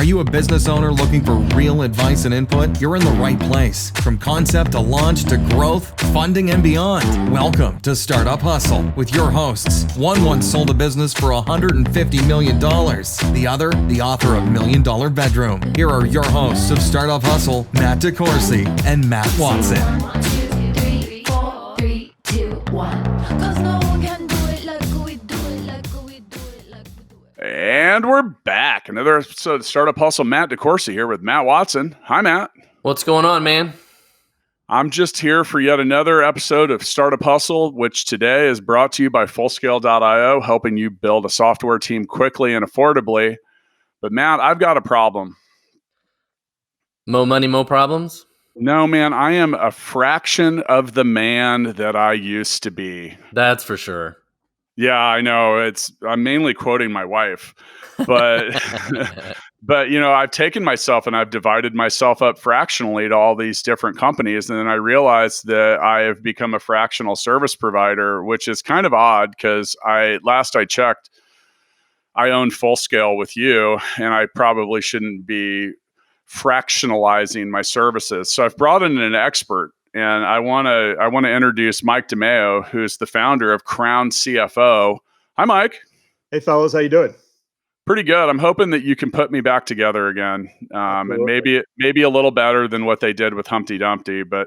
Are you a business owner looking for real advice and input? You're in the right place. From concept to launch to growth, funding, and beyond. Welcome to Startup Hustle with your hosts. One once sold a business for $150 million. The other, the author of $1 Million Bedroom. Here are your hosts of Startup Hustle, Matt DeCoursey and Matt Watson. 1, 2, 3, 4, 3, 2, 1. 'Cause no one can do it like we do it, like we do it, like we do it. And we're back. Another episode of Startup Hustle. Matt DeCoursey here with Matt Watson. Hi, Matt. What's going on, man? I'm just here for yet another episode of Startup Hustle, which today is brought to you by Fullscale.io, helping you build a software team quickly and affordably. But Matt, I've got a problem. Mo money, mo problems? No, man, I am a fraction of the man that I used to be. That's for sure. Yeah, I know. I'm mainly quoting my wife, but but I've taken myself and I've divided myself up fractionally to all these different companies, and then I realized that I have become a fractional service provider, which is kind of odd because last I checked, I own Fullscale with you, and I probably shouldn't be fractionalizing my services. So I've brought in an expert. And I want to introduce Mike DeMaio, who's the founder of Crown CFO. Hi, Mike. Hey, fellas, how you doing? Pretty good. I'm hoping that you can put me back together again, and maybe a little better than what they did with Humpty Dumpty. But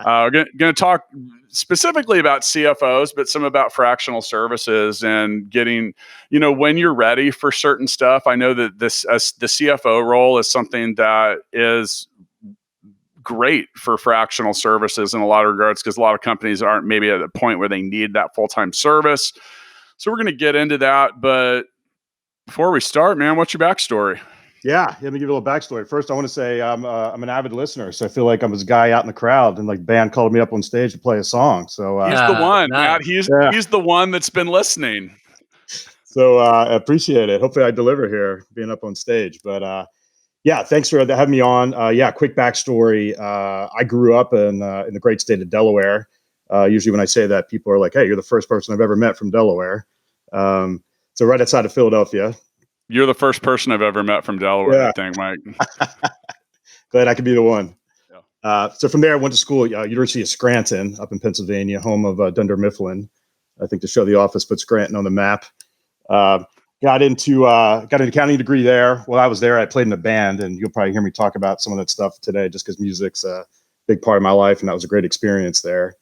we're going to talk specifically about CFOs, but some about fractional services and getting, when you're ready for certain stuff. I know that the CFO role is something that is great for fractional services in a lot of regards, because a lot of companies aren't maybe at a point where they need that full-time service. So we're going to get into that. But before we start, man, what's your backstory? Yeah, let me give you a little backstory. First, I want to say I'm an avid listener, so I feel like I'm this guy out in the crowd, and like band called me up on stage to play a song. So he's the one, nice. Matt. He's the one that's been listening. So I appreciate it. Hopefully, I deliver here, being up on stage. But yeah, thanks for having me on. Quick backstory. I grew up in the great state of Delaware. Usually when I say that, people are like, hey, you're the first person I've ever met from Delaware. So right outside of Philadelphia. You're the first person I've ever met from Delaware, yeah. I think, Mike. Glad I could be the one. Yeah. So from there, I went to school at University of Scranton up in Pennsylvania, home of Dunder Mifflin. I think to show the office, put Scranton on the map. Got an accounting degree there. While I was there, I played in a band, and you'll probably hear me talk about some of that stuff today just because music's a big part of my life, and that was a great experience there.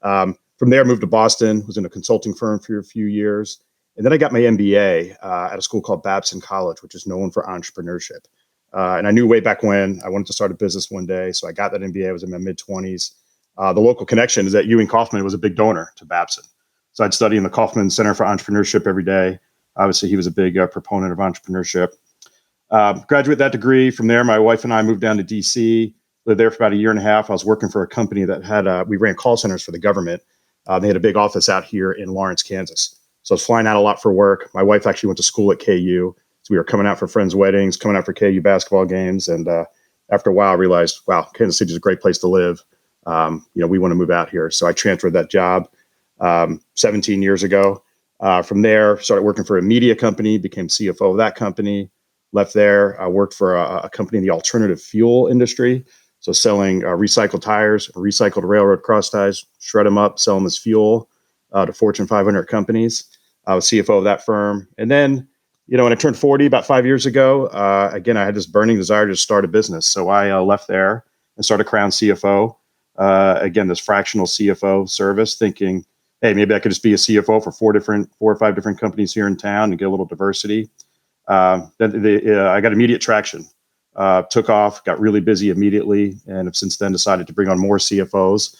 From there, I moved to Boston, was in a consulting firm for a few years, and then I got my MBA at a school called Babson College, which is known for entrepreneurship. And I knew way back when I wanted to start a business one day, so I got that MBA. I was in my mid-20s. The local connection is that Ewing Kauffman was a big donor to Babson. So I'd study in the Kauffman Center for Entrepreneurship every day. Obviously, he was a big proponent of entrepreneurship. Graduate that degree. From there, my wife and I moved down to DC, lived there for about a year and a half. I was working for a company that had, we ran call centers for the government. They had a big office out here in Lawrence, Kansas. So I was flying out a lot for work. My wife actually went to school at KU. So we were coming out for friends' weddings, coming out for KU basketball games. And after a while, I realized, wow, Kansas City is a great place to live. We want to move out here. So I transferred that job 17 years ago. From there, started working for a media company, became CFO of that company, left there. I worked for a company in the alternative fuel industry. So selling recycled tires, recycled railroad cross ties, shred them up, sell them as fuel to Fortune 500 companies. I was CFO of that firm. And then, when I turned 40 about 5 years ago, again, I had this burning desire to start a business. So I left there and started Crown CFO. Again, this fractional CFO service, thinking, hey, maybe I could just be a CFO for 4 or 5 different companies here in town and get a little diversity. I got immediate traction, took off, got really busy immediately, and have since then decided to bring on more CFOs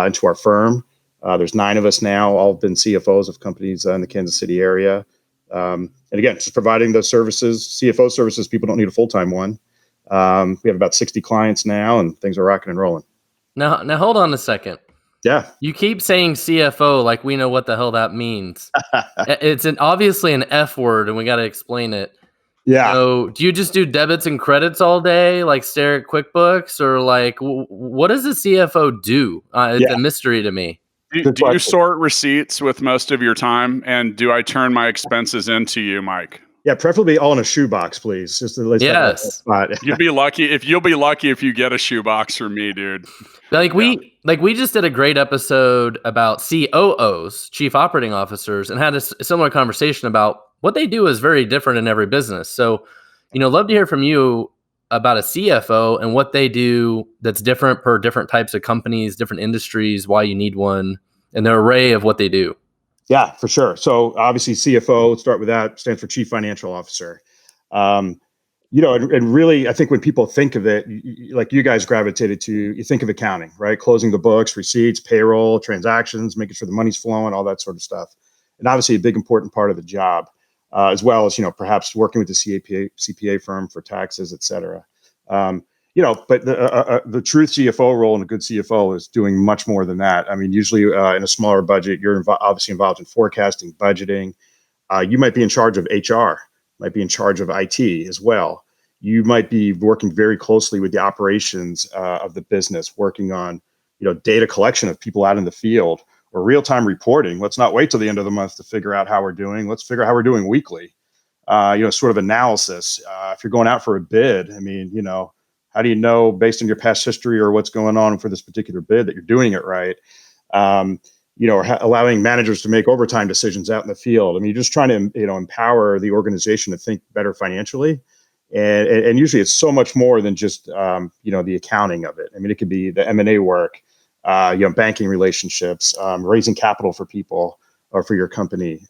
into our firm. There's 9 of us now, all have been CFOs of companies in the Kansas City area. And again, just providing those services, CFO services, people don't need a full-time one. We have about 60 clients now, and things are rocking and rolling. Now hold on a second. Yeah. You keep saying CFO like we know what the hell that means. It's obviously an F word, and we got to explain it. Yeah. So do you just do debits and credits all day, like stare at QuickBooks, or like what does a CFO do? It's a mystery to me. Do you sort receipts with most of your time? And do I turn my expenses into you, Mike? Yeah, preferably all in a shoebox, please. Just at least Yes. You'll be lucky if you get a shoebox from me, dude. We just did a great episode about COOs, chief operating officers, and had a similar conversation about what they do is very different in every business. So, love to hear from you about a CFO and what they do that's different per different types of companies, different industries, why you need one, and the array of what they do. Yeah, for sure. So obviously CFO, let's start with that, stands for Chief Financial Officer. And really, I think when people think of it, like you guys gravitated to, you think of accounting, right? Closing the books, receipts, payroll, transactions, making sure the money's flowing, all that sort of stuff. And obviously a big important part of the job, as well as, perhaps working with the CPA firm for taxes, et cetera. But the true CFO role and a good CFO is doing much more than that. I mean, usually in a smaller budget, you're obviously involved in forecasting, budgeting. You might be in charge of HR, might be in charge of IT as well. You might be working very closely with the operations of the business, working on, data collection of people out in the field or real-time reporting. Let's not wait till the end of the month to figure out how we're doing. Let's figure out how we're doing weekly. Sort of analysis. If you're going out for a bid, I mean, how do you know based on your past history or what's going on for this particular bid that you're doing it right? Allowing managers to make overtime decisions out in the field. I mean, you're just trying to, empower the organization to think better financially. And usually it's so much more than just, the accounting of it. I mean, it could be the M&A work, banking relationships, raising capital for people or for your company.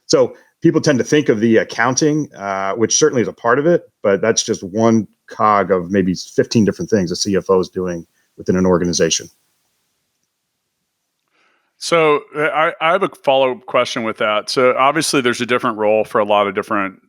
So people tend to think of the accounting, which certainly is a part of it, but that's just one cog of maybe 15 different things a CFO is doing within an organization. So I have a follow-up question with that. So obviously there's a different role for a lot of different,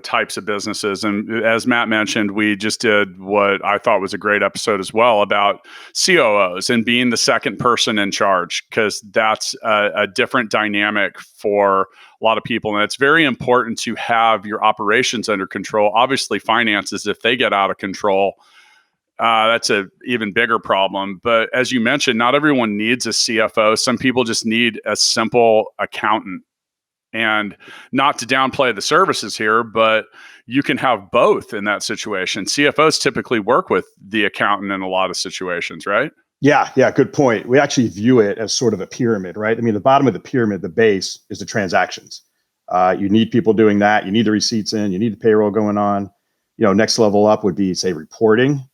types of businesses. And as Matt mentioned, we just did what I thought was a great episode as well about COOs and being the second person in charge, because that's a different dynamic for a lot of people. And it's very important to have your operations under control. Obviously, finances, if they get out of control, that's a even bigger problem. But as you mentioned, not everyone needs a CFO. Some people just need a simple accountant. And not to downplay the services here, but you can have both in that situation. CFOs typically work with the accountant in a lot of situations, right? Yeah, good point. We actually view it as sort of a pyramid, right? I mean, the bottom of the pyramid, the base, is the transactions. You need people doing that. You need the receipts in. You need the payroll going on. Next level up would be, say, reporting.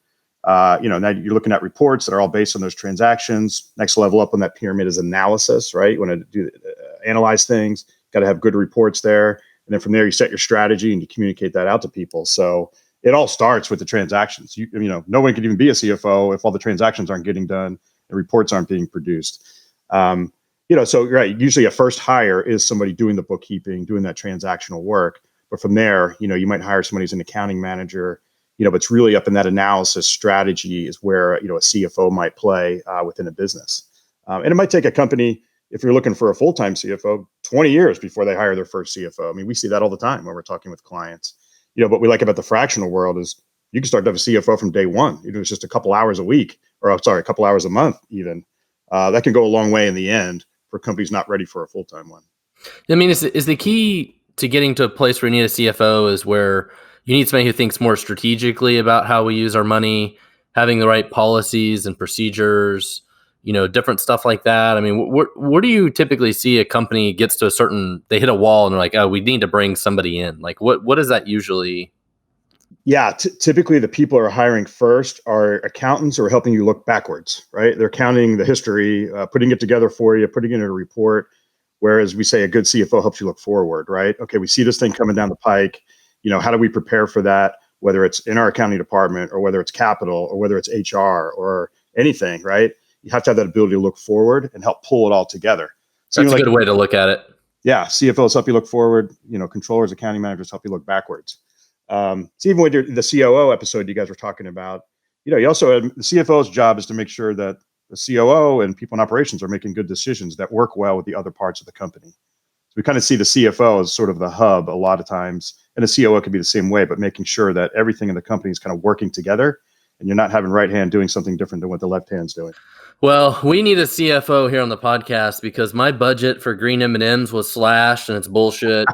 Now you're looking at reports that are all based on those transactions. Next level up on that pyramid is analysis, right? You want to analyze things. Got to have good reports there. And then from there, you set your strategy and you communicate that out to people. So it all starts with the transactions. No one could even be a CFO if all the transactions aren't getting done and reports aren't being produced. So right, usually a first hire is somebody doing the bookkeeping, doing that transactional work. But from there, you might hire somebody who's an accounting manager, but it's really up in that analysis strategy is where, a CFO might play within a business. And it might take a company, if you're looking for a full-time CFO, 20 years before they hire their first CFO. I mean, we see that all the time when we're talking with clients. What we like about the fractional world is you can start to have a CFO from day one. It's just a couple hours a week, a couple hours a month even. That can go a long way in the end for companies not ready for a full-time one. I mean, is the key to getting to a place where you need a CFO is where you need somebody who thinks more strategically about how we use our money, having the right policies and procedures, different stuff like that. I mean, what do you typically see a company gets to they hit a wall and they're like, oh, we need to bring somebody in? Like, what is that usually? Yeah, typically the people who are hiring first are accountants who are helping you look backwards, right? They're counting the history, putting it together for you, putting it in a report. Whereas we say a good CFO helps you look forward, right? Okay, we see this thing coming down the pike. How do we prepare for that? Whether it's in our accounting department or whether it's capital or whether it's HR or anything, right? You have to have that ability to look forward and help pull it all together. So that's a good way to look at it. Yeah, CFOs help you look forward. Controllers, accounting managers help you look backwards. So even with the COO episode you guys were talking about, you also the CFO's job is to make sure that the COO and people in operations are making good decisions that work well with the other parts of the company. So we kind of see the CFO as sort of the hub a lot of times, and the COO could be the same way, but making sure that everything in the company is kind of working together, and you're not having right hand doing something different than what the left hand's doing. Well, we need a CFO here on the podcast because my budget for green M&Ms was slashed and it's bullshit.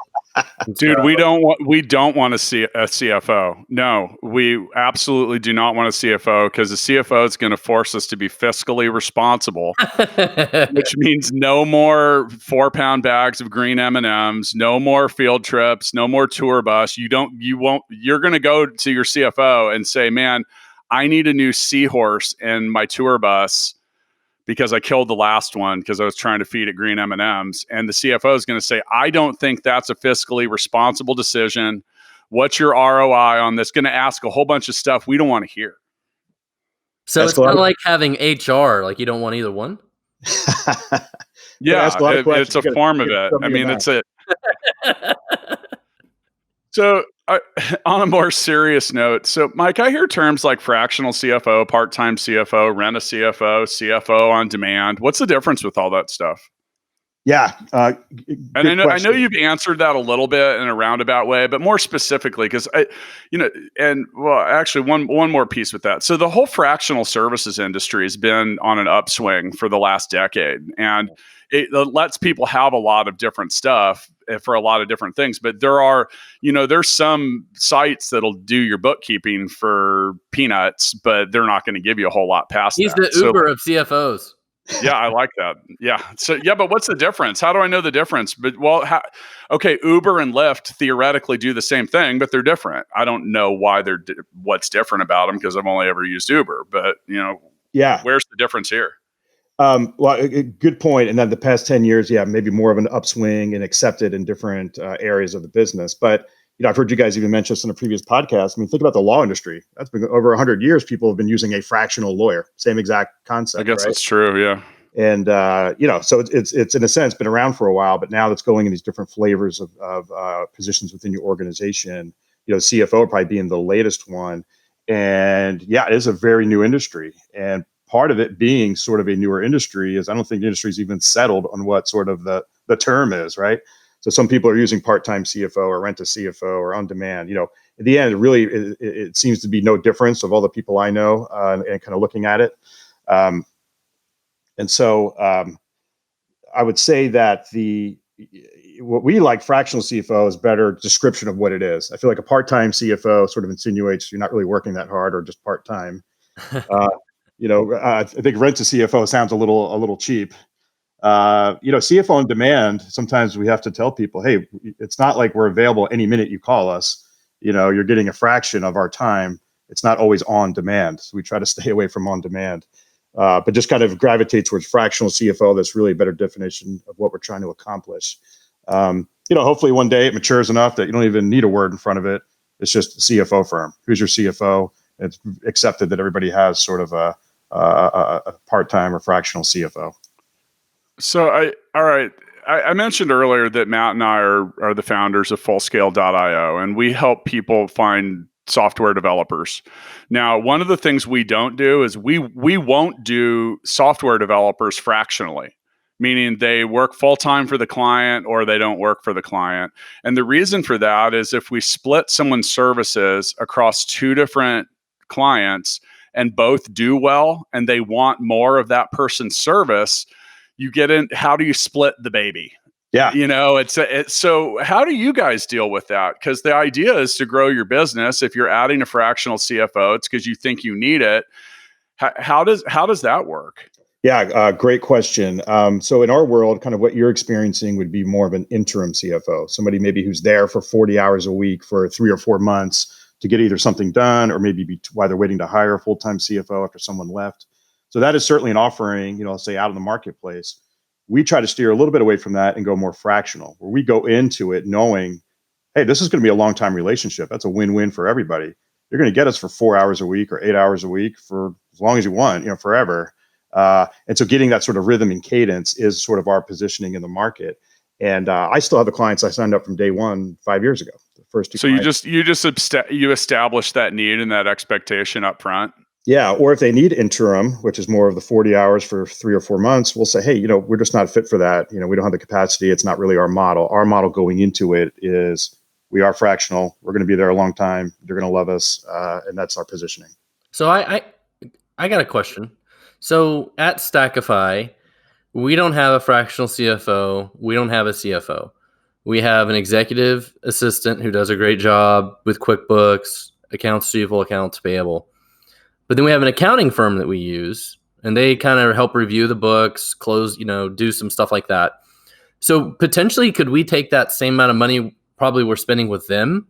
Dude, we don't want to see a CFO. No, we absolutely do not want a CFO, because the CFO is going to force us to be fiscally responsible, which means no more 4-pound bags of green M&Ms, no more field trips, no more tour bus. You're going to go to your CFO and say, man, I need a new seahorse in my tour bus because I killed the last one because I was trying to feed it green M&Ms. And the CFO is going to say, I don't think that's a fiscally responsible decision. What's your ROI on this? Going to ask a whole bunch of stuff we don't want to hear. So That's it's kind of like having HR, like you don't want either one? Yeah, it's a form of it. I mean, it's a... So on a more serious note, so Mike, I hear terms like fractional CFO, part-time CFO, rent a CFO, CFO on demand. What's the difference with all that stuff? Yeah. And I know you've answered that a little bit in a roundabout way, but more specifically, because actually one more piece with that. So the whole fractional services industry has been on an upswing for the last decade, and it lets people have a lot of different stuff for a lot of different things. But there's some sites that'll do your bookkeeping for peanuts, but they're not going to give you a whole lot past He's that. the Uber of CFOs. Yeah, I like that. Yeah. So, but what's the difference? How do I know the difference? But okay, Uber and Lyft theoretically do the same thing, but they're different. I don't know why what's different about them, because I've only ever used Uber. But where's the difference here? Good point. And then the past 10 years, maybe more of an upswing and accepted in different areas of the business. But I've heard you guys even mention this in a previous podcast. I mean, think about the law industry. That's been over 100 years. People have been using a fractional lawyer. Same exact concept. I guess that's true. Yeah. And so it's in a sense been around for a while, but now it's going in these different flavors of positions within your organization. CFO probably being the latest one. And it is a very new industry. And part of it being sort of a newer industry is I don't think the industry's even settled on what sort of the term is, right? So some people are using part-time CFO or rent a CFO or on demand. At the end, it seems to be no difference of all the people I know and kind of looking at it. And so I would say that what we like fractional CFO is better description of what it is. I feel like a part-time CFO sort of insinuates you're not really working that hard or just part-time. I think rent a CFO sounds a little cheap. CFO on demand, sometimes we have to tell people, hey, it's not like we're available any minute you call us. You're getting a fraction of our time. It's not always on demand. So we try to stay away from on demand, but just kind of gravitate towards fractional CFO. That's really a better definition of what we're trying to accomplish. Hopefully one day it matures enough that you don't even need a word in front of it. It's just a CFO firm. Who's your CFO? It's accepted that everybody has sort of a part-time or fractional CFO. So I mentioned earlier that Matt and I are the founders of Fullscale.io, and we help people find software developers. Now, one of the things we don't do is we won't do software developers fractionally, meaning they work full-time for the client or they don't work for the client. And the reason for that is if we split someone's services across 2 different clients and both do well and they want more of that person's service, you get in, how do you split the baby? Yeah. So how do you guys deal with that? Because the idea is to grow your business. If you're adding a fractional CFO, it's because you think you need it. How does that work? Yeah, great question. So in our world, kind of what you're experiencing would be more of an interim CFO, somebody maybe who's there for 40 hours a week for 3 or 4 months to get either something done or maybe while they're waiting to hire a full-time CFO after someone left. So that is certainly an offering, say out in the marketplace. We try to steer a little bit away from that and go more fractional, where we go into it knowing, hey, this is going to be a long-time relationship. That's a win-win for everybody. You're going to get us for 4 hours a week or 8 hours a week for as long as you want, forever. And so getting that sort of rhythm and cadence is sort of our positioning in the market. And I still have the clients I signed up from day one 5 years ago. The first 2 So clients. you establish that need and that expectation up front. Yeah. Or if they need interim, which is more of the 40 hours for 3 or 4 months, we'll say, hey, we're just not fit for that. We don't have the capacity. It's not really our model. Our model going into it is we are fractional. We're going to be there a long time. You're going to love us. And that's our positioning. So I got a question. So at Stackify, we don't have a fractional CFO. We don't have a CFO. We have an executive assistant who does a great job with QuickBooks, accounts receivable, accounts payable. But then we have an accounting firm that we use, and they kind of help review the books, close, do some stuff like that. So potentially, could we take that same amount of money probably we're spending with them,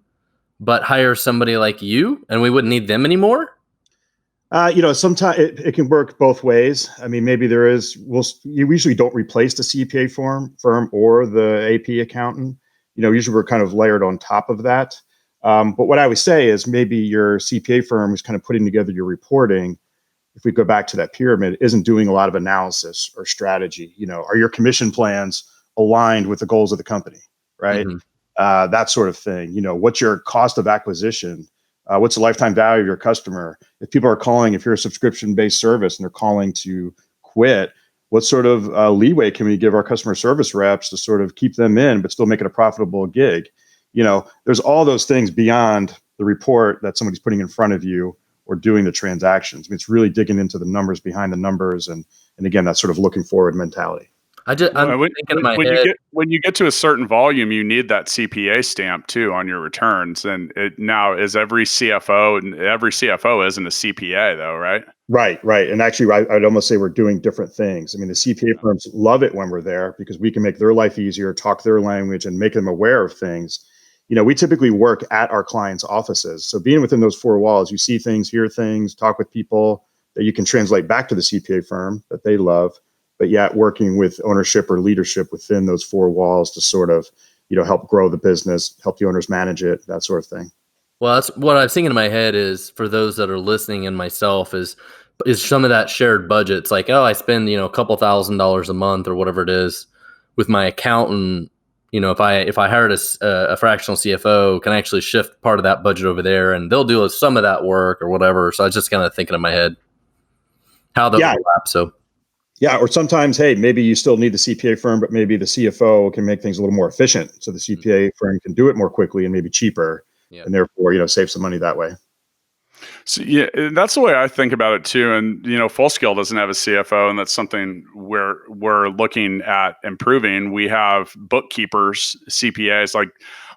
but hire somebody like you, and we wouldn't need them anymore? Sometimes it can work both ways. I mean, maybe there is. You usually don't replace the CPA firm or the AP accountant. Usually we're kind of layered on top of that. But what I would say is maybe your CPA firm is kind of putting together your reporting. If we go back to that pyramid, isn't doing a lot of analysis or strategy. Are your commission plans aligned with the goals of the company, right? Mm-hmm. That sort of thing. What's your cost of acquisition? What's the lifetime value of your customer? If people are calling, if you're a subscription-based service and they're calling to quit, what sort of leeway can we give our customer service reps to sort of keep them in, but still make it a profitable gig? There's all those things beyond the report that somebody's putting in front of you or doing the transactions. I mean, it's really digging into the numbers behind the numbers. And again, that sort of looking forward mentality. When you get to a certain volume, you need that CPA stamp too on your returns. And it now is every CFO, and every CFO isn't a CPA though, right? Right. And actually, I'd almost say we're doing different things. I mean, the CPA firms love it when we're there because we can make their life easier, talk their language, and make them aware of things. We typically work at our clients' offices. So being within those four walls, you see things, hear things, talk with people that you can translate back to the CPA firm that they love, but yet working with ownership or leadership within those four walls to sort of, help grow the business, help the owners manage it, that sort of thing. Well, that's what I'm thinking in my head is for those that are listening and myself is some of that shared budget. It's like, I spend, a couple $1,000s a month or whatever it is with my accountant. If I hired a fractional CFO, can I actually shift part of that budget over there and they'll do some of that work or whatever. So I was just kind of thinking in my head how they'll overlap. So. Yeah, or sometimes, hey, maybe you still need the CPA firm, but maybe the CFO can make things a little more efficient. So the CPA firm can do it more quickly and maybe cheaper, and therefore, save some money that way. So yeah, that's the way I think about it too. And Full Scale doesn't have a CFO, and that's something we're looking at improving. We have bookkeepers, CPAs like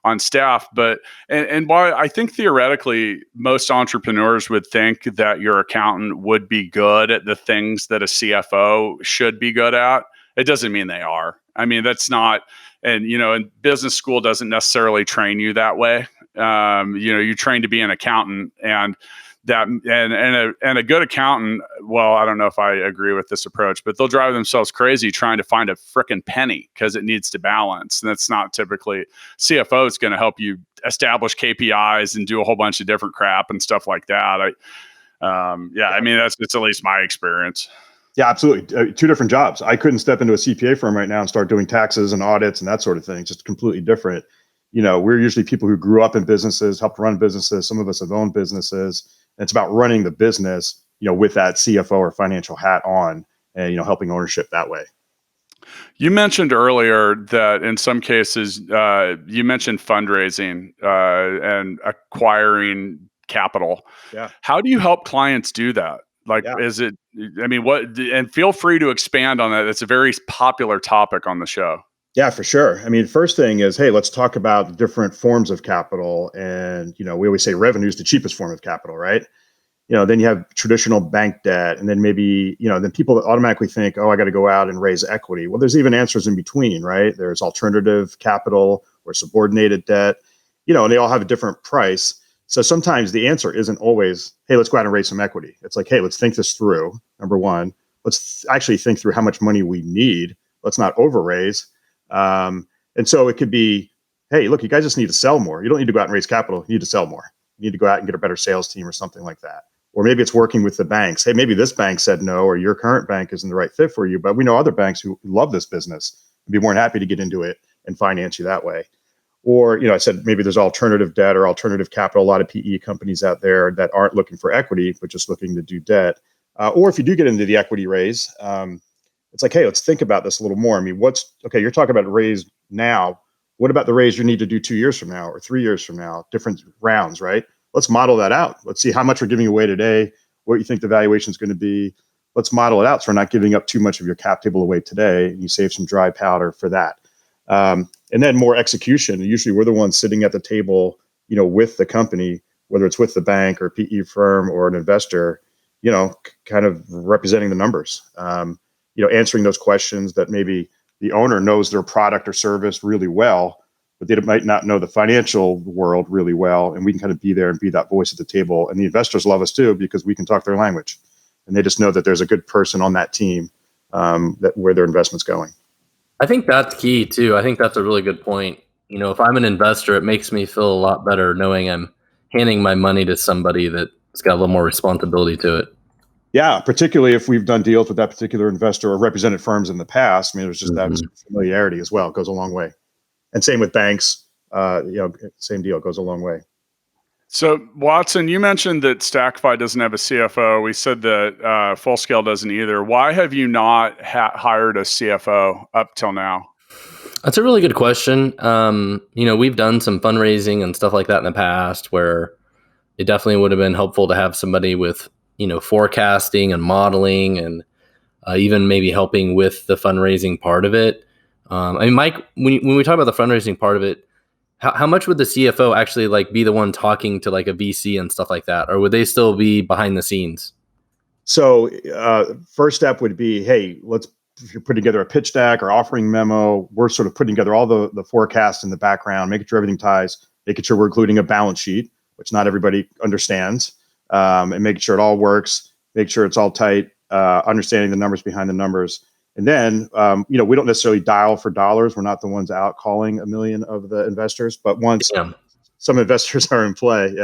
on staff, but and while I think theoretically most entrepreneurs would think that your accountant would be good at the things that a CFO should be good at, it doesn't mean they are. I mean, that's not, and business school doesn't necessarily train you that way. You train to be an accountant, and a good accountant, well, I don't know if I agree with this approach, but they'll drive themselves crazy trying to find a frickin' penny because it needs to balance. And that's not typically CFO is going to help you establish KPIs and do a whole bunch of different crap and stuff like that. I mean, it's at least my experience. Yeah, absolutely. Two different jobs. I couldn't step into a CPA firm right now and start doing taxes and audits and that sort of thing. Just completely different. We're usually people who grew up in businesses, helped run businesses. Some of us have owned businesses. It's about running the business, with that CFO or financial hat on and, helping ownership that way. You mentioned earlier that in some cases, you mentioned fundraising and acquiring capital. Yeah. How do you help clients do that? Is it, what, and feel free to expand on that. It's a very popular topic on the show. Yeah, for sure. I mean, first thing is, hey, let's talk about different forms of capital. And, we always say revenue is the cheapest form of capital, right? Then you have traditional bank debt. And then maybe, then people automatically think, I got to go out and raise equity. Well, there's even answers in between, right? There's alternative capital or subordinated debt, and they all have a different price. So sometimes the answer isn't always, hey, let's go out and raise some equity. It's like, hey, let's think this through. Number one, let's actually think through how much money we need. Let's not overraise. And so it could be, hey, look, you guys just need to sell more. You don't need to go out and raise capital. You need to sell more. You need to go out and get a better sales team or something like that. Or maybe it's working with the banks. Hey, maybe this bank said no, or your current bank isn't the right fit for you, but we know other banks who love this business and be more than happy to get into it and finance you that way. Or, I said, maybe there's alternative debt or alternative capital. A lot of PE companies out there that aren't looking for equity, but just looking to do debt. Or if you do get into the equity raise, it's like, hey, let's think about this a little more. I mean, you're talking about a raise now. What about the raise you need to do 2 years from now or 3 years from now? Different rounds, right? Let's model that out. Let's see how much we're giving away today, what you think the valuation is going to be. Let's model it out so we're not giving up too much of your cap table away today, and you save some dry powder for that. And then more execution. Usually we're the ones sitting at the table, with the company, whether it's with the bank or PE firm or an investor, kind of representing the numbers, answering those questions that maybe the owner knows their product or service really well, but they might not know the financial world really well. And we can kind of be there and be that voice at the table. And the investors love us too, because we can talk their language and they just know that there's a good person on that team, that where their investment's going. I think that's key too. I think that's a really good point. If I'm an investor, it makes me feel a lot better knowing I'm handing my money to somebody that's got a little more responsibility to it. Yeah, particularly if we've done deals with that particular investor or represented firms in the past. I mean, there's just that familiarity as well. It goes a long way. And same with banks, same deal, goes a long way. So Watson, you mentioned that Stackify doesn't have a CFO. We said that Full Scale doesn't either. Why have you not hired a CFO up till now? That's a really good question. We've done some fundraising and stuff like that in the past where it definitely would have been helpful to have somebody with, forecasting and modeling and even maybe helping with the fundraising part of it. Mike, when we talk about the fundraising part of it, how much would the CFO actually be the one talking to a VC and stuff like that? Or would they still be behind the scenes? So first step would be, hey, if you're putting together a pitch deck or offering memo, we're sort of putting together all the forecasts in the background, making sure everything ties, making sure we're including a balance sheet, which not everybody understands, and making sure it all works, make sure it's all tight, understanding the numbers behind the numbers. And then, we don't necessarily dial for dollars. We're not the ones out calling 1 million of the investors, but once some investors are in play,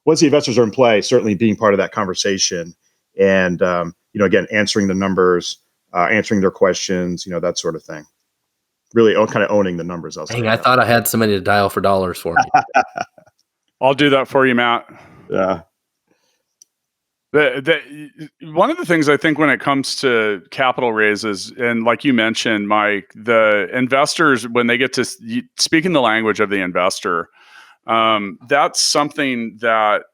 once the investors are in play, certainly being part of that conversation and, again, answering the numbers, answering their questions, that sort of thing. Really kind of owning the numbers. I thought I had somebody to dial for dollars for me. I'll do that for you, Matt. Yeah. One of the things I think when it comes to capital raises, and like you mentioned, Mike, the investors, when they get to speaking the language of the investor, that's something that,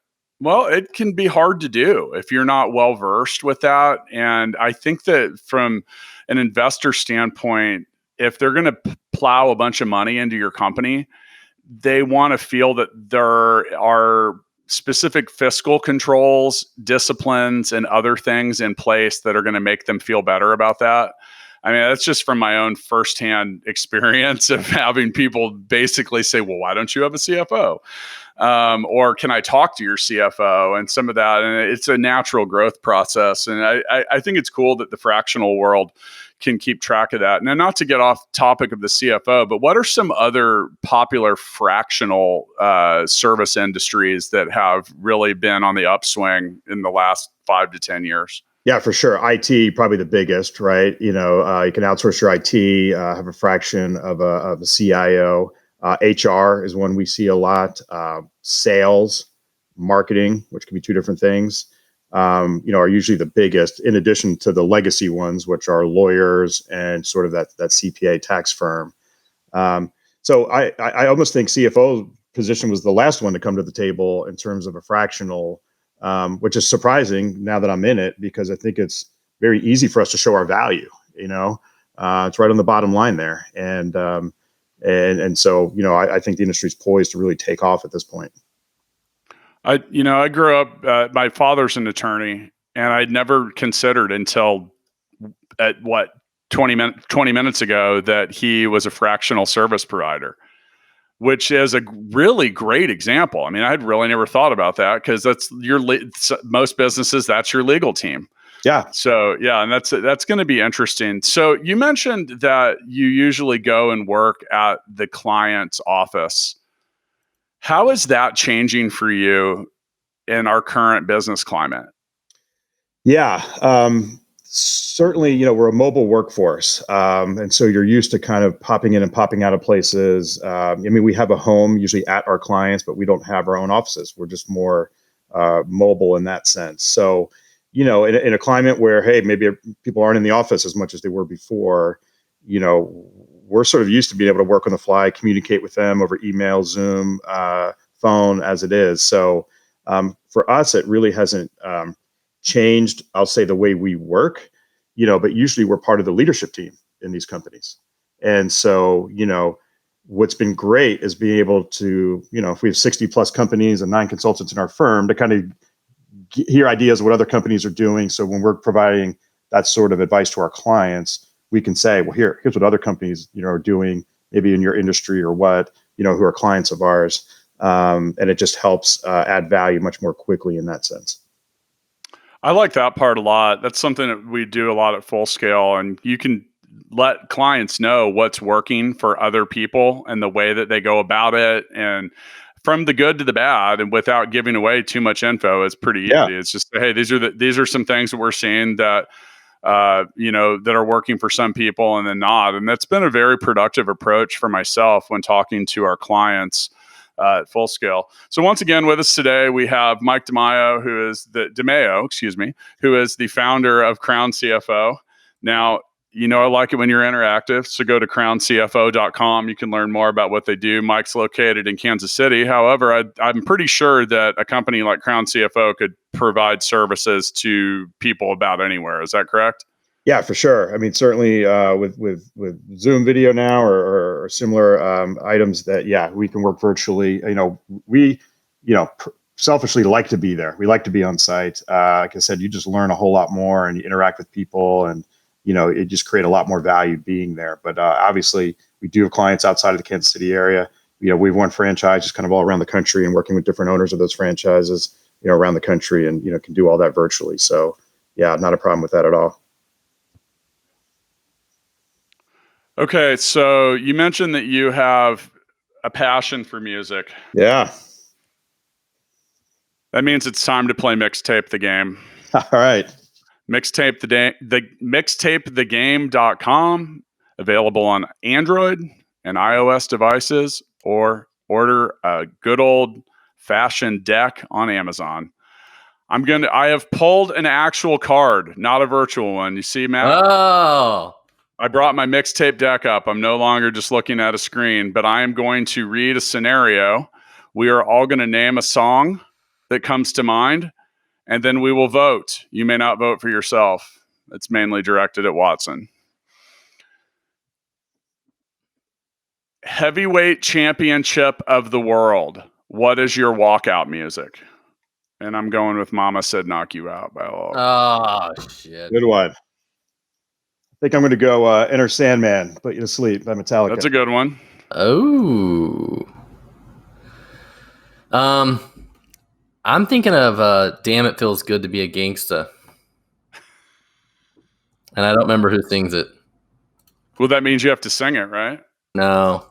it can be hard to do if you're not well versed with that. And I think that from an investor standpoint, if they're going to plow a bunch of money into your company, they want to feel that there are specific fiscal controls, disciplines, and other things in place that are going to make them feel better about that. I mean, that's just from my own firsthand experience of having people basically say, well, why don't you have a CFO? Or can I talk to your CFO and some of that? And it's a natural growth process. And I think it's cool that the fractional world can keep track of that. Now, not to get off topic of the CFO, but what are some other popular fractional service industries that have really been on the upswing in the last 5 to 10 years? Yeah, for sure. IT, probably the biggest, right? You can outsource your IT, have a fraction of a CIO. HR is one we see a lot. Sales, marketing, which can be two different things, are usually the biggest, in addition to the legacy ones, which are lawyers and sort of that CPA tax firm. So I almost think CFO position was the last one to come to the table in terms of a fractional, which is surprising now that I'm in it, because I think it's very easy for us to show our value. It's right on the bottom line there. And so, I think the industry's poised to really take off at this point. I grew up, my father's an attorney, and I'd never considered until 20 minutes ago that he was a fractional service provider, which is a really great example. I mean, I had really never thought about that, because that's most businesses, that's your legal team. Yeah. So and that's going to be interesting. So you mentioned that you usually go and work at the client's office. How is that changing for you in our current business climate? Yeah. Certainly, we're a mobile workforce. And so you're used to kind of popping in and popping out of places. We have a home usually at our clients, but we don't have our own offices. We're just more mobile in that sense. So, in a climate where, hey, maybe people aren't in the office as much as they were before, we're sort of used to being able to work on the fly, communicate with them over email, Zoom, phone, as it is. So for us, it really hasn't changed, I'll say, the way we work, but usually we're part of the leadership team in these companies. And so, what's been great is being able to, if we have 60 plus companies and 9 consultants in our firm, to kind of hear ideas of what other companies are doing. So when we're providing that sort of advice to our clients, we can say, well, here's what other companies, are doing, maybe in your industry or what, who are clients of ours. And it just helps add value much more quickly in that sense. I like that part a lot. That's something that we do a lot at Full Scale, and you can let clients know what's working for other people and the way that they go about it, and from the good to the bad, and without giving away too much info. It's pretty easy. Yeah. It's just, hey, these are some things that we're seeing that that are working for some people and then not. And that's been a very productive approach for myself when talking to our clients at Full Scale. So once again, with us today, we have Mike DeMaio, who is the founder of Crown CFO. Now, I like it when you're interactive. So go to crowncfo.com. You can learn more about what they do. Mike's located in Kansas City. However, I'm pretty sure that a company like Crown CFO could provide services to people about anywhere. Is that correct? Yeah, for sure. I mean, certainly with Zoom video now or similar items that, we can work virtually. We, selfishly like to be there. We like to be on site. Like I said, you just learn a whole lot more and you interact with people, and it just create a lot more value being there. But obviously, we do have clients outside of the Kansas City area. We've won franchises kind of all around the country and working with different owners of those franchises, around the country, and can do all that virtually. So, yeah, not a problem with that at all. Okay, so you mentioned that you have a passion for music. Yeah. That means it's time to play Mixtape the Game. All right. Mixtapethegame.com, available on Android and iOS devices, or order a good old fashioned deck on Amazon. I have pulled an actual card, not a virtual one. You see, Matt? Oh. I brought my mixtape deck up. I'm no longer just looking at a screen, but I am going to read a scenario. We are all going to name a song that comes to mind, and then we will vote. You may not vote for yourself. It's mainly directed at Watson. Heavyweight championship of the world. What is your walkout music? And I'm going with Mama Said Knock You Out by LL. Oh, shit. Good one. I think I'm going to go Enter Sandman, Put You to Sleep by Metallica. That's a good one. Oh. I'm thinking of Damn It Feels Good to Be a Gangsta. And I don't remember who sings it. Well, that means you have to sing it, right? No.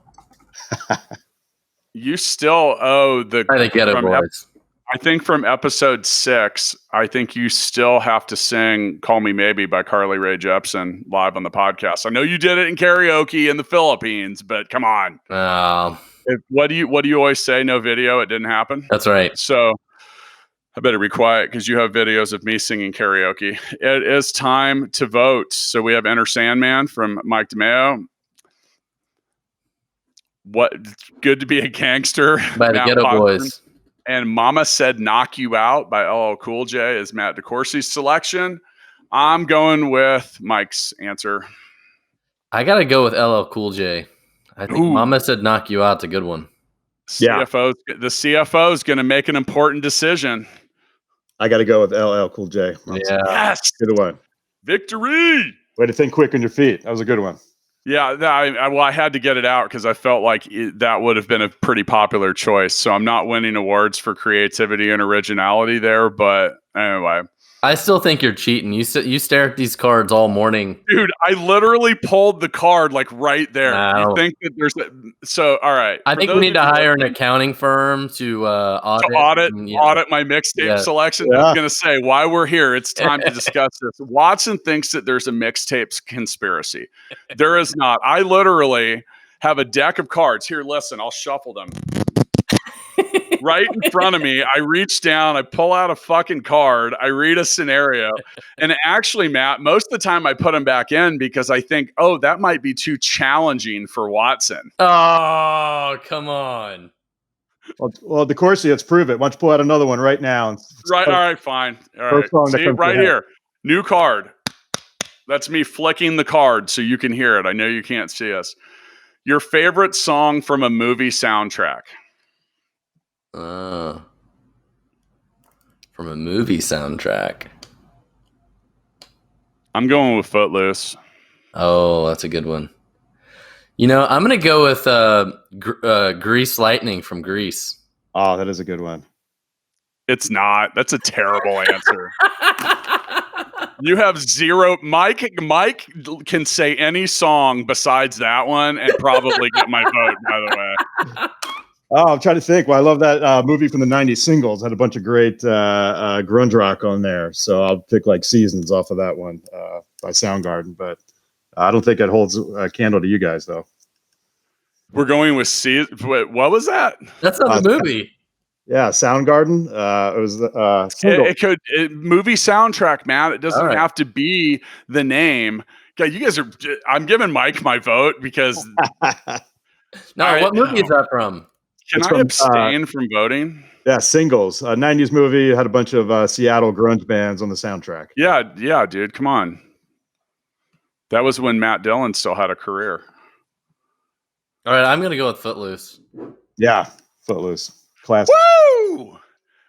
You still owe the... Try to get it, boys. I think from episode 6, I think you still have to sing Call Me Maybe by Carly Rae Jepsen live on the podcast. I know you did it in karaoke in the Philippines, but come on. What do you always say? No video, it didn't happen? That's right. So I better be quiet because you have videos of me singing karaoke. It is time to vote. So we have Enter Sandman from Mike DeMaio. What Good to Be a Gangster By the Ghetto Boys. And Mama Said Knock You Out by LL Cool J is Matt DeCoursey's selection. I'm going with Mike's answer. I got to go with LL Cool J. I think Mama Said Knock You Out's a good one. The CFO is going to make an important decision. I got to go with LL Cool J. Yeah. Yes. Good one. Victory. Way to think quick on your feet. That was a good one. Yeah, I had to get it out because I felt like that would have been a pretty popular choice. So I'm not winning awards for creativity and originality there, but anyway. I still think you're cheating. You stare at these cards all morning. Dude, I literally pulled the card like right there. No. You think that there's all right. I think we need to hire an accounting firm to audit my mixtape selection. Yeah. I was going to say, why we're here, it's time to discuss this. Watson thinks that there's a mixtapes conspiracy. There is not. I literally have a deck of cards. Here, listen, I'll shuffle them. Right in front of me, I reach down, I pull out a fucking card, I read a scenario, and actually, Matt, most of the time I put them back in because I think, that might be too challenging for Watson. Oh, come on. Well, DeCoursey, let's prove it. Why don't you pull out another one right now? Right, all right, fine. All right, see, right here, new card. That's me flicking the card so you can hear it. I know you can't see us. Your favorite song from a movie soundtrack? From a movie soundtrack. I'm going with Footloose. Oh, that's a good one. You know, I'm going to go with Grease Lightning from Grease. Oh, that is a good one. It's not. That's a terrible answer. You have zero. Mike can say any song besides that one and probably get my vote, by the way. Oh, I'm trying to think. Well, I love that movie from the 90s, Singles. Had a bunch of great grunge rock on there. So I'll pick like Seasons off of that one by Soundgarden. But I don't think it holds a candle to you guys, though. We're going with Wait, what was that? That's not the movie. Yeah, Soundgarden. It was it could movie soundtrack, man. It doesn't have to be the name. God, you guys are. I'm giving Mike my vote because. What movie is that from? Can I abstain from voting? Yeah, Singles. 90s movie. Had a bunch of Seattle grunge bands on the soundtrack. Yeah, dude. Come on. That was when Matt Dillon still had a career. All right, I'm going to go with Footloose. Yeah, Footloose. Classic. Woo!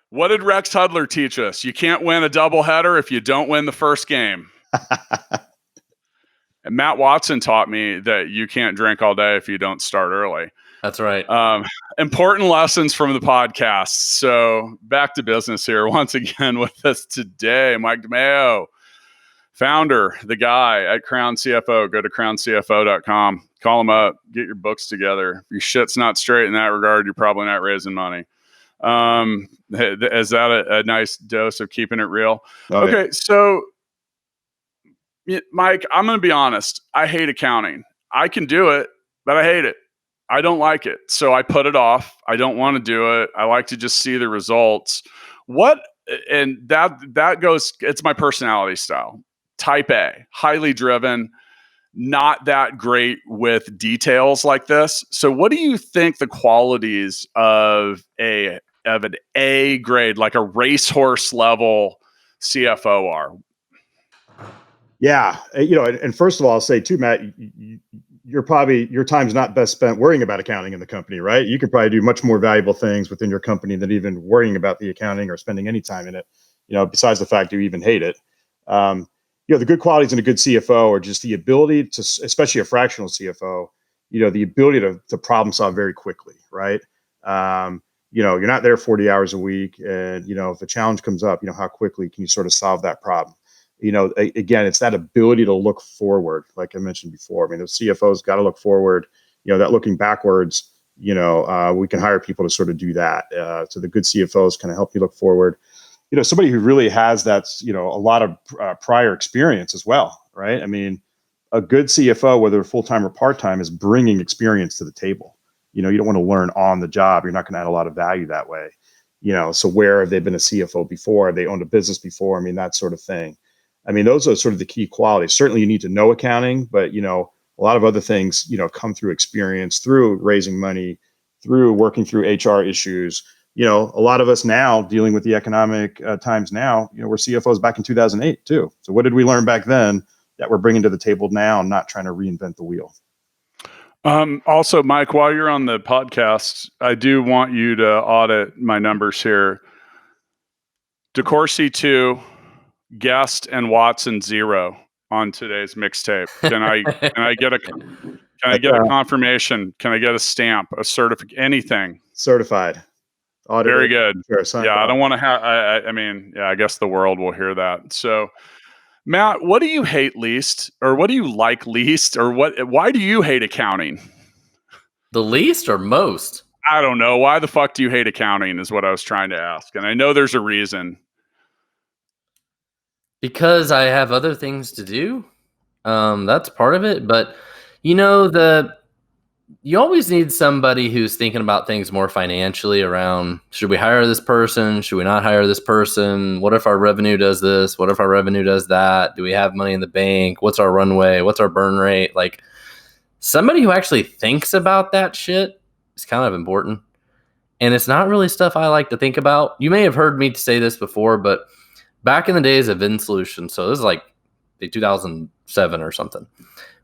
What did Rex Hudler teach us? You can't win a doubleheader if you don't win the first game. And Matt Watson taught me that you can't drink all day if you don't start early. That's right. Important lessons from the podcast. So back to business here. Once again with us today, Mike DeMaio, founder, the guy at Crown CFO. Go to crowncfo.com. Call him up. Get your books together. If your shit's not straight in that regard, you're probably not raising money. Is that a nice dose of keeping it real? Okay, so Mike, I'm going to be honest. I hate accounting. I can do it, but I hate it. I don't like it. So I put it off. I don't want to do it. I like to just see the results. And that goes, it's my personality style. Type A, highly driven, not that great with details like this. So what do you think the qualities of an A grade, like a racehorse level CFO are? Yeah. And first of all, I'll say too, Matt, your time's not best spent worrying about accounting in the company, right? You could probably do much more valuable things within your company than even worrying about the accounting or spending any time in it, besides the fact you even hate it. The good qualities in a good CFO are just the ability to, especially a fractional CFO, the ability to problem solve very quickly, right? You're not there 40 hours a week. And, if a challenge comes up, how quickly can you sort of solve that problem? Again, it's that ability to look forward, like I mentioned before. I mean, the CFO's got to look forward, that looking backwards, we can hire people to sort of do that. So the good CFOs kind of help you look forward. Somebody who really has that, a lot of prior experience as well, right? I mean, a good CFO, whether full-time or part-time, is bringing experience to the table. You don't want to learn on the job. You're not going to add a lot of value that way. So where have they been a CFO before? Have they owned a business before? I mean, that sort of thing. I mean, those are sort of the key qualities. Certainly you need to know accounting, but, a lot of other things, come through experience, through raising money, through working through HR issues. A lot of us now dealing with the economic times now, we're CFOs back in 2008 too. So what did we learn back then that we're bringing to the table now, not trying to reinvent the wheel? Also, Mike, while you're on the podcast, I do want you to audit my numbers here. DeCoursey 2, Guest and Watson 0 on today's mixtape. Can I get a confirmation? Can I get a stamp, a certificate, anything? Certified. Audited. Very good. Sure, I don't want to have. I guess the world will hear that. So, Matt, what do you hate least, or what do you like least, or why do you hate accounting? The least or most? I don't know. Why the fuck do you hate accounting is what I was trying to ask. And I know there's a reason. Because I have other things to do. That's part of it. But, you always need somebody who's thinking about things more financially around, should we hire this person? Should we not hire this person? What if our revenue does this? What if our revenue does that? Do we have money in the bank? What's our runway? What's our burn rate? Like, somebody who actually thinks about that shit is kind of important. And it's not really stuff I like to think about. You may have heard me say this before, but back in the days of VinSolutions, so this is like the 2000 7 or something.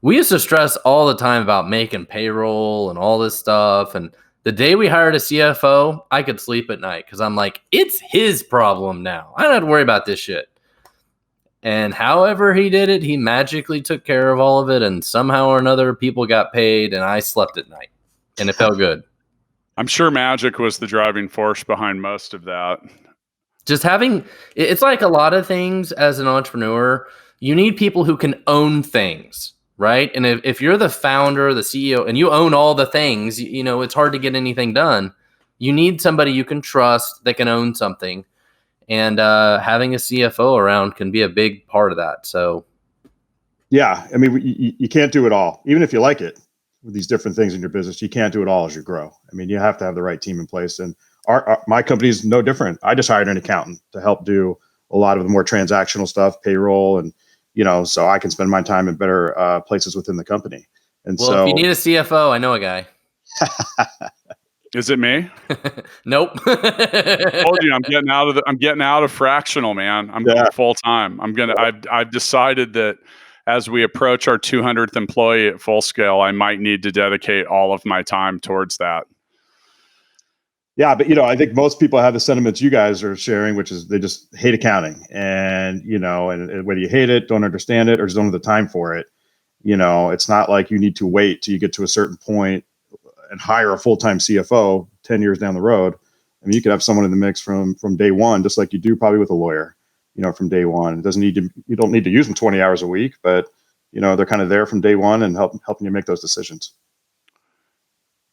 We used to stress all the time about making payroll and all this stuff. And the day we hired a CFO, I could sleep at night because I'm like, it's his problem now. I don't have to worry about this shit. And however he did it, he magically took care of all of it. And somehow or another, people got paid and I slept at night. And it felt good. I'm sure magic was the driving force behind most of that. Just having, it's like a lot of things as an entrepreneur, you need people who can own things, right? And if you're the founder, the CEO, and you own all the things, you know, it's hard to get anything done. You need somebody you can trust that can own something. And having a CFO around can be a big part of that. So, yeah, I mean, you can't do it all, even if you like it with these different things in your business. You can't do it all as you grow. I mean, you have to have the right team in place. And my company is no different. I just hired an accountant to help do a lot of the more transactional stuff, payroll, and so I can spend my time in better places within the company. And well, so, if you need a CFO, I know a guy. Is it me? Nope. I told you I'm getting out of fractional, man. I'm going full time. I've decided that as we approach our 200th employee at full scale, I might need to dedicate all of my time towards that. Yeah, but I think most people have the sentiments you guys are sharing, which is they just hate accounting, and and whether you hate it, don't understand it, or just don't have the time for it, it's not like you need to wait till you get to a certain point and hire a full-time CFO 10 years down the road. I mean, you could have someone in the mix from day one, just like you do probably with a lawyer, from day one. You don't need to use them 20 hours a week, but they're kind of there from day one and helping you make those decisions.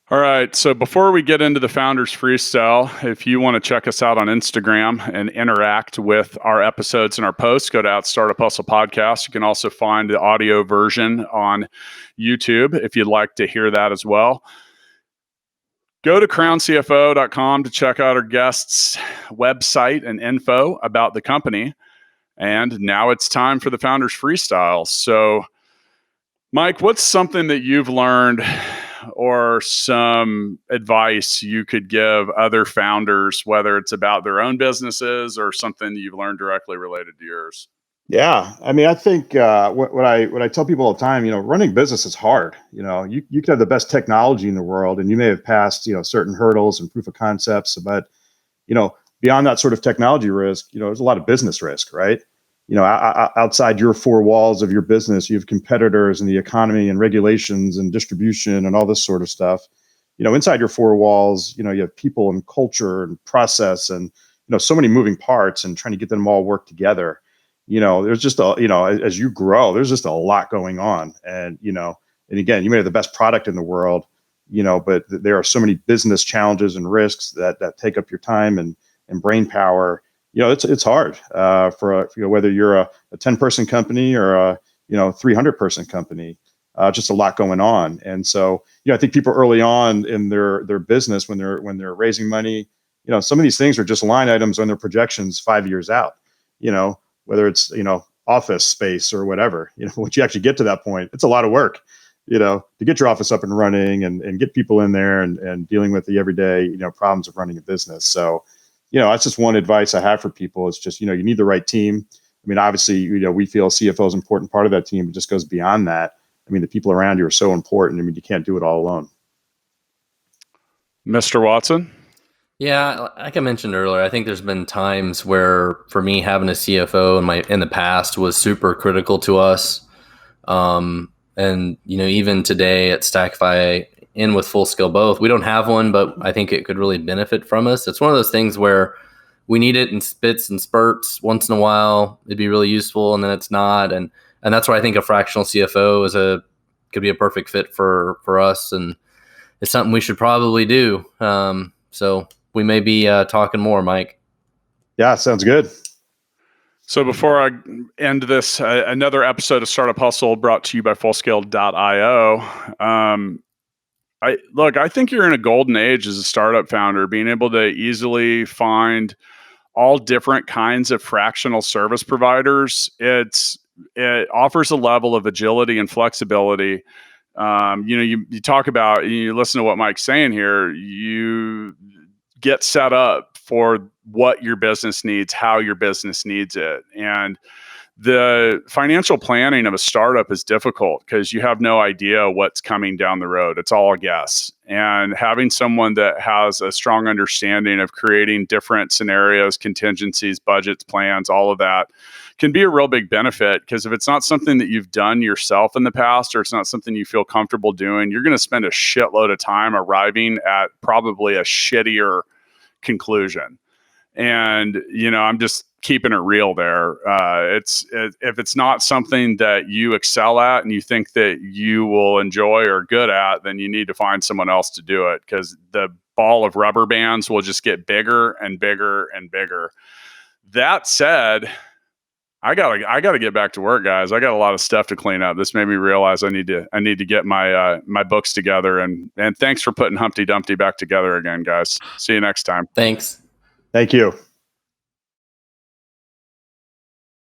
All right. So before we get into the Founders Freestyle, if you want to check us out on Instagram and interact with our episodes and our posts, go to @Startup Hustle Podcast. You can also find the audio version on YouTube if you'd like to hear that as well. Go to crowncfo.com to check out our guests' website and info about the company. And now it's time for the Founders Freestyle. So, Mike, what's something that you've learned or some advice you could give other founders, whether it's about their own businesses or something you've learned directly related to yours? Yeah, I mean, I think what I tell people all the time, running business is hard. You could have the best technology in the world, and you may have passed certain hurdles and proof of concepts, but beyond that sort of technology risk, there's a lot of business risk, right? Outside your four walls of your business, you have competitors and the economy and regulations and distribution and all this sort of stuff. Inside your four walls, you have people and culture and process and so many moving parts and trying to get them all work together. There's just as you grow, there's just a lot going on. And, and again, you may have the best product in the world, but there are so many business challenges and risks that take up your time and brain power. It's hard for whether you're a 10-person company or a 300-person company. Just a lot going on. And so, I think people early on in their business, when they're raising money, some of these things are just line items on their projections 5 years out, whether it's, office space or whatever, once you actually get to that point, it's a lot of work, to get your office up and running and get people in there and dealing with the everyday, problems of running a business. So, that's just one advice I have for people. It's just, you need the right team. I mean, obviously, we feel CFO is an important part of that team. It just goes beyond that. I mean, the people around you are so important. I mean, you can't do it all alone. Mr. Watson? Yeah, like I mentioned earlier, I think there's been times where, for me, having a CFO in the past was super critical to us. And even today at Stackify, in with Full Scale both, we don't have one, but I think it could really benefit from us. It's one of those things where we need it in spits and spurts. Once in a while, it'd be really useful, and then it's not. And that's why I think a fractional CFO could be a perfect fit for us, and it's something we should probably do. So we may be talking more, Mike. Yeah, sounds good. So before I end this, another episode of Startup Hustle brought to you by Fullscale.io. I think you're in a golden age as a startup founder, being able to easily find all different kinds of fractional service providers. It offers a level of agility and flexibility. You talk about, you listen to what Mike's saying here, you get set up for what your business needs, how your business needs it. And The financial planning of a startup is difficult because you have no idea what's coming down the road. It's all a guess. And having someone that has a strong understanding of creating different scenarios, contingencies, budgets, plans, all of that can be a real big benefit, because if it's not something that you've done yourself in the past, or it's not something you feel comfortable doing, you're going to spend a shitload of time arriving at probably a shittier conclusion. And, I'm just keeping it real there. If it's not something that you excel at and you think that you will enjoy or good at, then you need to find someone else to do it, because the ball of rubber bands will just get bigger and bigger and bigger. That said, I gotta get back to work, guys. I got a lot of stuff to clean up. This made me realize I need to get my my books together. And thanks for putting Humpty Dumpty back together again, guys. See you next time. Thanks. Thank you.